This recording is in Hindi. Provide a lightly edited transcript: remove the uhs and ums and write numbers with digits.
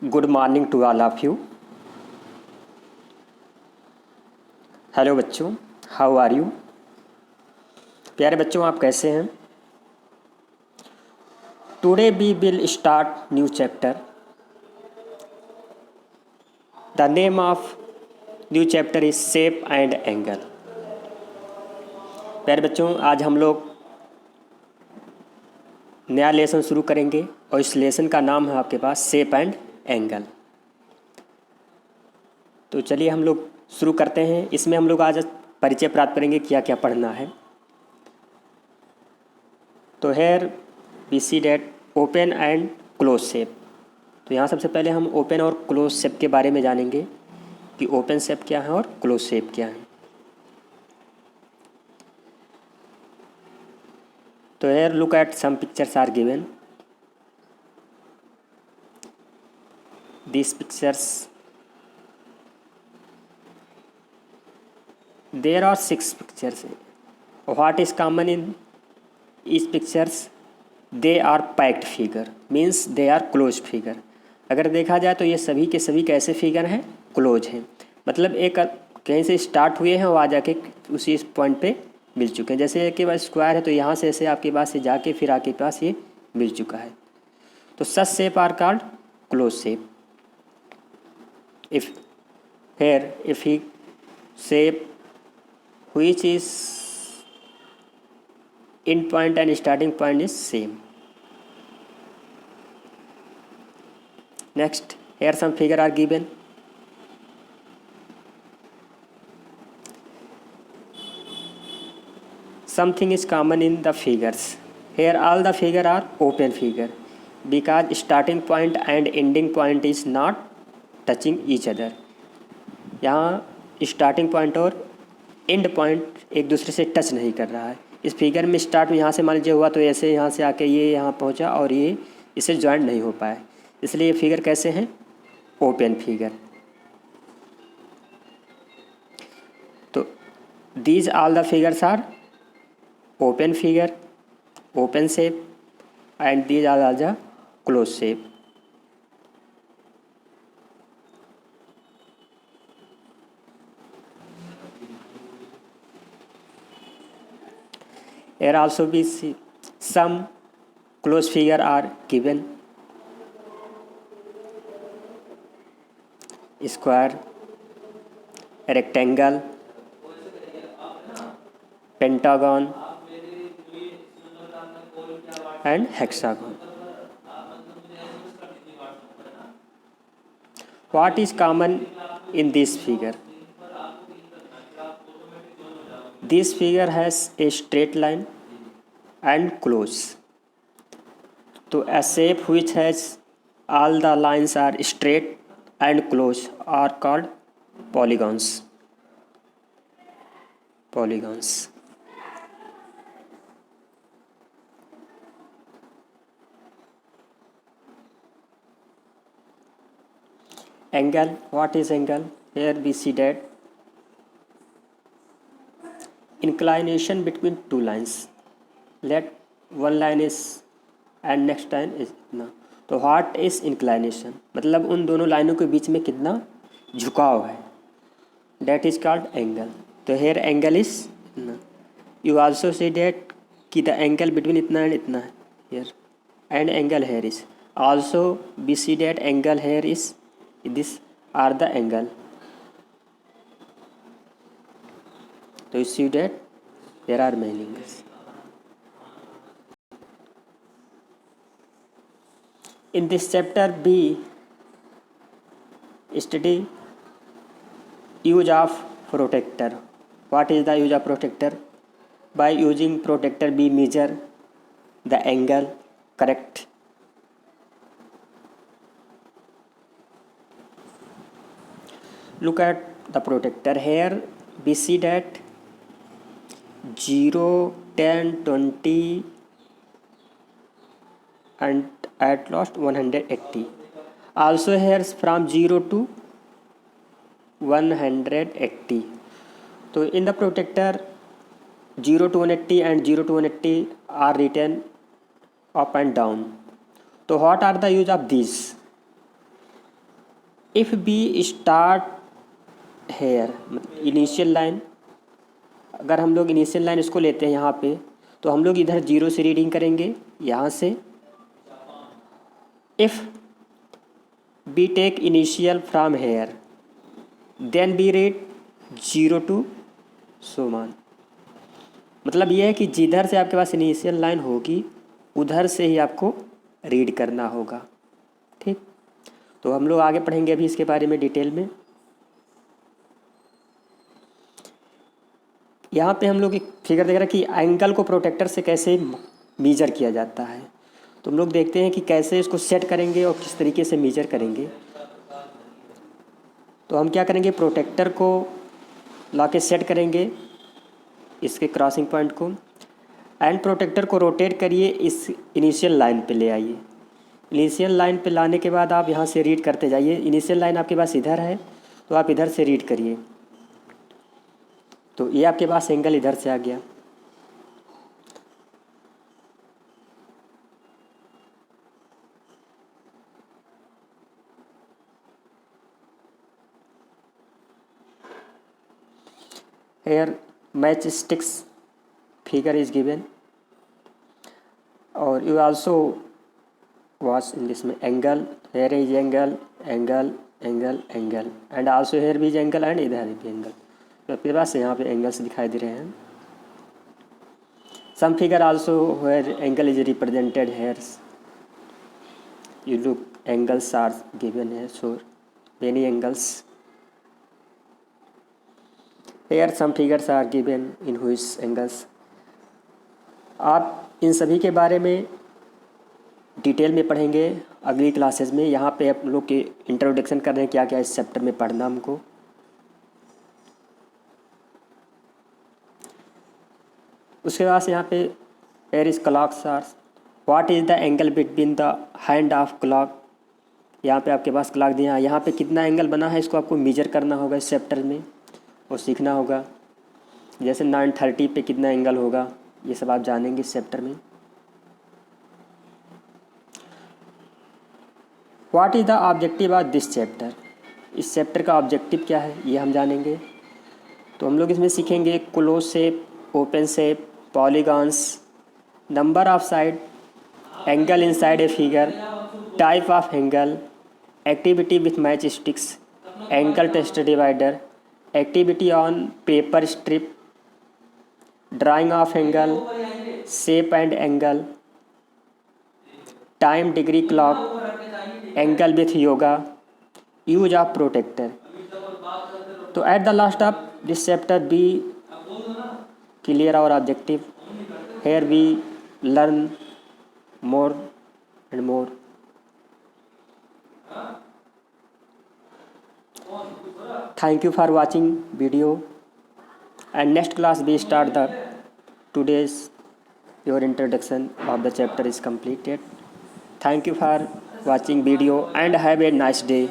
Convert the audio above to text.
Good morning to all of you. Hello बच्चों, हाउ आर यू? प्यारे बच्चों, आप कैसे हैं? Today we will start new chapter. The name of new chapter is shape and angle. प्यारे बच्चों, आज हम लोग नया लेसन शुरू करेंगे और इस लेसन का नाम है आपके पास शेप एंड एंगल। तो चलिए हम लोग शुरू करते हैं। इसमें हम लोग आज परिचय प्राप्त करेंगे क्या क्या पढ़ना है। तो here we see that open and close shape. तो यहाँ सबसे पहले हम ओपन और क्लोज शेप के बारे में जानेंगे कि ओपन शेप क्या है और क्लोज शेप क्या है। तो here look at some pictures are given. These pictures, there are 6 pictures. What is common in each pictures? They are packed figure, means they are closed figure. अगर देखा जाए तो ये सभी के सभी कैसे फिगर हैं? क्लोज हैं। मतलब एक कहीं से स्टार्ट हुए हैं और आ जाके उसी पॉइंट पे मिल चुके हैं। जैसे कि पास स्क्वायर है तो यहाँ से ऐसे आपके पास से जाके फिर आपके पास ये मिल चुका है। तो such shape are called close shape. if he shape which is end point and starting point is same. Next, here some figure are given. Something is common in the figures. Here all the figure are open figure because starting point and ending point is not touching each other. यहाँ स्टार्टिंग पॉइंट और एंड पॉइंट एक दूसरे से टच नहीं कर रहा है। इस फिगर में स्टार्ट में यहाँ से मान लीजिए हुआ तो ऐसे यहाँ से आके ये यहाँ पहुँचा और ये इससे ज्वाइंट नहीं हो पाए, इसलिए ये फिगर कैसे हैं? Open figure. तो these all the figures are open figure, open shape, and these are the close shape. Here also we see some close figure are given. Square, rectangle, pentagon and hexagon. What is common in this figure? This figure has a straight line and close. So a shape which has all the lines are straight and close are called polygons. Polygons. Angle. What is angle? Here we see that inclination between two lines. Let one line is and next line is ना। तो व्हाट इज इंक्लाइनेशन? मतलब उन दोनों लाइनों के बीच में कितना झुकाव है, डेट इज कॉल्ड एंगल। तो हेयर एंगल इज ना। यू आल्सो सी डेट कि द एंगल बिटवीन इतना एंड इतना है here, and angle here is also be see that angle here is this are the angle. तो you see that there are many angles. In this chapter we study use of protractor. What is the use of protractor? By using protractor we measure the angle correct. Look at the protractor. Here we see that 0, 10, 20 and at last 180. Also here from 0 to 180. So in the protractor 0 to 180 and 0 to 180 are written up and down. So what are the use of these? If we start here, मतलब इनिशियल लाइन, अगर हम लोग इनिशियल लाइन इसको लेते हैं यहाँ पे, तो हम लोग इधर 0 से रीडिंग करेंगे यहाँ से। If we take initial from here then we read 0 to सोमान। मतलब ये है कि जिधर से आपके पास इनिशियल लाइन होगी उधर से ही आपको रीड करना होगा। ठीक, तो हम लोग आगे पढ़ेंगे अभी इसके बारे में डिटेल में। यहाँ पे हम लोग एक फिगर देख रहे हैं कि एंगल को प्रोटेक्टर से कैसे मीजर किया जाता है। तो हम लोग देखते हैं कि कैसे इसको सेट करेंगे और किस तरीके से मीजर करेंगे। तो हम क्या करेंगे, प्रोटेक्टर को ला के सेट करेंगे इसके क्रॉसिंग पॉइंट को, एंड प्रोटेक्टर को रोटेट करिए, इस इनिशियल लाइन पे ले आइए। इनिशियल लाइन पे लाने के बाद आप यहाँ से रीड करते जाइए। इनिशियल लाइन आपके पास इधर है तो आप इधर से रीड करिए। तो ये आपके पास एंगल इधर से आ गया। Here matchsticks figure is given, or you also watch in this angle. Here is angle, angle, angle, angle, and also here भी angle and इधर भी angle। तो आपके पास यहाँ पे angles दिखाई दे रहे हैं। Some figure also where angle is represented here. You look, angles are given here, so many angles. Here some figures are given in which angles। आप इन सभी के बारे में डिटेल में पढ़ेंगे अगली क्लासेस में। यहाँ पे आप लोग के इंट्रोडक्शन कर रहे हैं क्या क्या इस चैप्टर में पढ़ना हमको। उसके बाद यहाँ पे where is clock are, what is the angle between the hand of clock. यहाँ पे आपके पास क्लॉक दिया है, यहाँ पे कितना एंगल बना है इसको आपको मेजर करना होगा इस चैप्टर में और सीखना होगा। जैसे 9:30 पे कितना एंगल होगा ये सब आप जानेंगे इस चैप्टर में। What is the objective of this chapter, इस चैप्टर का ऑब्जेक्टिव क्या है ये हम जानेंगे। तो हम लोग इसमें सीखेंगे close shape, open shape, polygons, number of side, angle inside a figure, type of angle, activity with match sticks, angle test divider, activity on paper strip, drawing of angle, shape and angle, time degree clock, angle with yoga, use of protector. तो at the last of this chapter we clear our objective. Here we learn more and more। Thank you for watching video, and next class we start the today's your introduction of the chapter is completed। Thank you for watching video and have a nice day।